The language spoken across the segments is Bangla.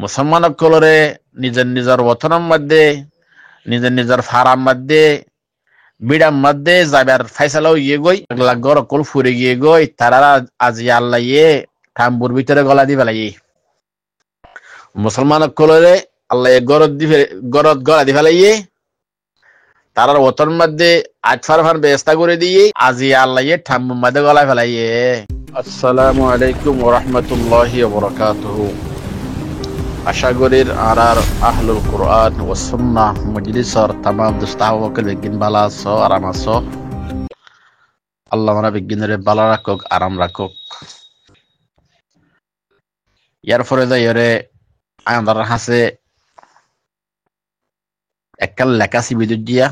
মুসলমান কলরে নিজের নিজের ওতনের মধ্যে নিজের নিজের ফারাম মধ্যে বিড়াম মধ্যে যাবার ফাইসালাও ইয়ে গই গর কল ফুরে গিয়ে গই তারা আজি আল্লাহ ইয়ে ঠাম্বুর ভিতরে গলা দি ফেলাই মুসলমান কলরে আল্লাহ গরত গলা দি ফেলাইয়ে তারার ওতর মধ্যে আজফার ফার ব্যবস্থা করে দিয়ে আজি আল্লাহ ইয়ে ঠাম্বুর মধ্যে গলা ফেলাইয়ে। আসসালামু আলাইকুম ওয়া রাহমাতুল্লাহি ওয়া বারাকাতুহু। আশা করি আর আহলুল কুরআন ওয়া সুন্নাহ মজলিসর तमाम দোস্তাওয়াকে বিজ্ঞান বালা আছো আরাম আছো। আল্লাহ মানা বিজ্ঞানের বালা রাখুক আরাম রাখুক। ইয়ার পরে যাইরে আমাদের হাসে এককাল লেখাসি বিদ্যুৎ দিয়া।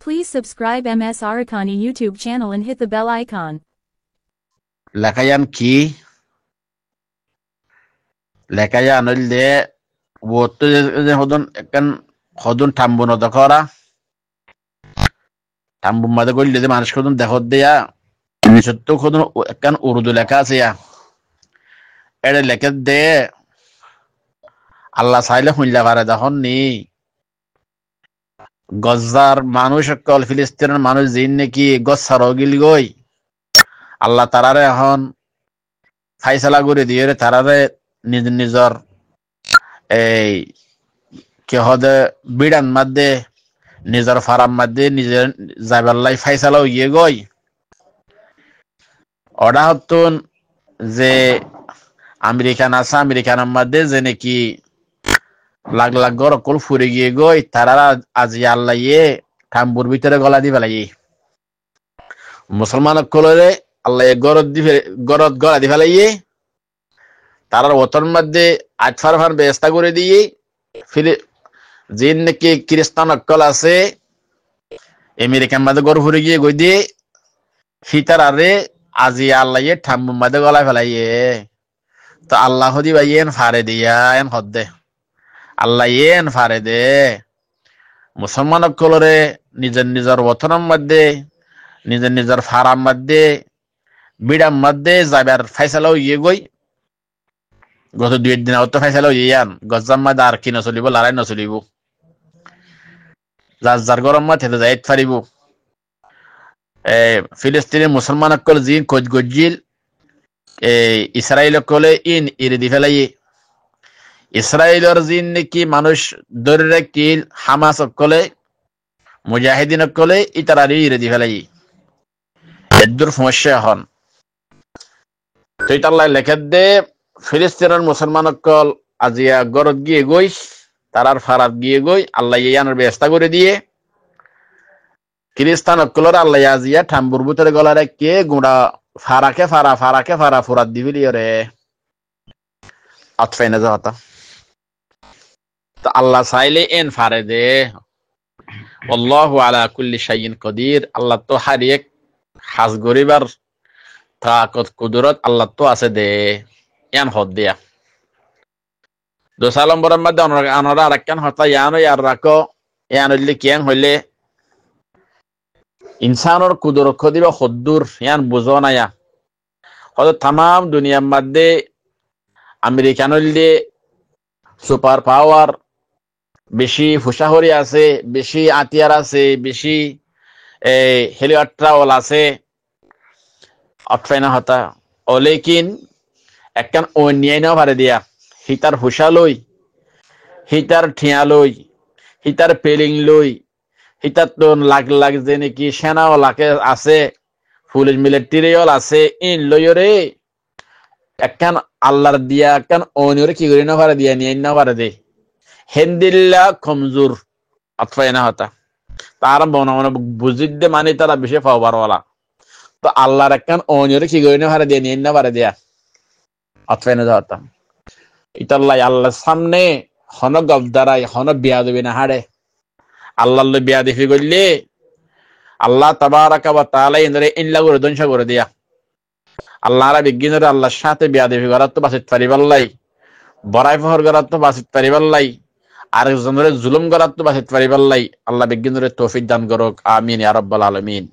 Please subscribe MS Arakani YouTube channel and hit the bell icon. লেখায়ান কি লেখায়ান হইলে ওতো যে হদন একখান হদন ঠাম্বু নদ করা ঠাম্বু মাঝে করলে যে মানুষ হদন দেখত দেয়া সত্য হদন একখান উর্দু লেখা আছে এটা লেখে দে আল্লাহ চাইলে শুনলে পারে দেখুন নি গজ্জার মানুষ সকল ফিলিস্তিনের মানুষ যিন নাকি গচ্ছার গিল গই আল্লাহ তারারে এখন ফাইসালা করে দিয়ে তারারে নিজ নিজর এই কে হদে বিড়ান মধ্যে নিজের ফারাম মধ্যে নিজের যাইবার ফাইসালাও গিয়ে গই ওটা হতুন যে আমেরিকান আছে আমেরিকানের মধ্যে যে নাকি লাখ লাখ গর কল ফুরে গিয়ে গই তারা আজি আল্লাহ ইয়ে ঠাম্বুর ভিতরে গলা দি ফেলাই মুসলমান কলরে আল্লাহ গরত গলা দি ফেলাইয়ে তারার ওতর মধ্যে আজফার ফার ব্যবস্থা করে দিয়ে যে নাকি খ্রিস্টান অক্কল আছে আমেরিকার মধ্যে গর ফুরে গিয়ে গই দিয়ে ফিতার আরে আজি আল্লাহ ইয়ে ঠাম্বুর মধ্যে গলা ফেলাইয়ে তো আল্লাহ দি ভাই এন ফারে দিয়া এন হদ্দে আল্লাহ এন ফারে দে মুসলমান কলরে নিজের নিজের ওতনের মধ্যে নিজের নিজের ফারাম মধ্যে বিড়াম মধ্যে যাবার ফাইসালাও ইয়ে গই গত 2 দিন অত ফাইসালাও ইয়ান গজ্জাম মধ্যে আর কি নচলিব লড়াই নচলিব যার যার গরম মত হেতে যাইত ফারিব ফিলিস্তিনের মুসলমান কল জিন কোচ গজিল ইসরায়েল কলে ইন ইরে দি ফেলাই ইসরায়েলের জিন নাকি মানুষ ধরে রাখিল হামাস কলে মুজাহিদিন কলে ইতারারি ইরে দি ফেলাই এদুর সমস্যা হন তো ইতাল্লাহ লেখে দে ফিলিস্তিনের মুসলমান কল আজিয়া গরত গিয়ে গই তারার ফারাত গিয়ে গই আল্লাহ ইয়ানোর ব্যবস্থা করে দিয়ে খ্রিস্টান কলর আল্লাহ আজিয়া ঠাম্বুর ভিতরে গলা রেখে গুঁড়া ফারাকে ফারা ফুরাত দিবি রে আতফাইনা যাওয়াতা তো আল্লাহ চাইলে এন ফারে দে আল্লাহু আলা কুল্লি শাইইন কদির আল্লাহ তো হার এক হাজ গরিবার তাকত কুদরত আল্লাহ তো আছে দে ইয়ান হদ দিয়া দোসা নম্বরের মধ্যে আনারা আরেকখান হতা ইয়ানো ইয়ার রাখো ইয়ান হইলে কিয়ান হইলে ইনসানোর কুদরত দিবা হদ্দুর ইয়ান বুঝো না ইয়া হয়তো তাম দুনিয়ার মধ্যে আমেরিকান হইলে সুপার পাওয়ার বেশি ফুসাহরি আছে বেশি আতিয়ার আছে বেশি হেলিকপ্টার আছে অটফাইনা হতা ও লেকিন একখান অন্যায় না পারে দিয়া হিতার হুসা লই হিতার ঠিয়া লই হিতার পেলিং লই হিতার তো লাখ লাখ যে নাকি সেনাও লাখে আছে পুলিশ মিলিটারিও আছে ইন লইরে একখান আল্লাহর দিয়া একখান অন্যরে কি করি না পারে দিয়া নিয়ে না পারে দে হেন্দিল্লা কমজোর অথবা হতা তার মনে বুঝিত দে মানে তারা বেশি পাওয়ারওয়ালা তো আল্লাহর একখান অন্যরে কি করি না পারে দিয়া নিয়ে না পারে দিয়া অথবা না হতা ইতাল্লাই আল্লাহর সামনে হন গবদারাই হন বিয়া দেবে না হাড়ে আল্লাহ বিয়া দেখি করলে আল্লাহ তাবারাকা ওয়া তাআলা ইনরে ইল্লা করে ধ্বংস করে দিয়া আল্লাহরা বিজ্ঞানের আল্লাহর সাথে বিয়া দেবি করার তো বাঁচিত পারিবাল্লাই বড়াই ফহর করার তো বাঁচিত পারিবাল্লাই আরেকজনের জুলুম করার তো বাঁচিত পারিবাল্লাই আল্লাহ বিজ্ঞানের তৌফিক দান করুক আমিন ইয়া রাব্বাল আলামিন।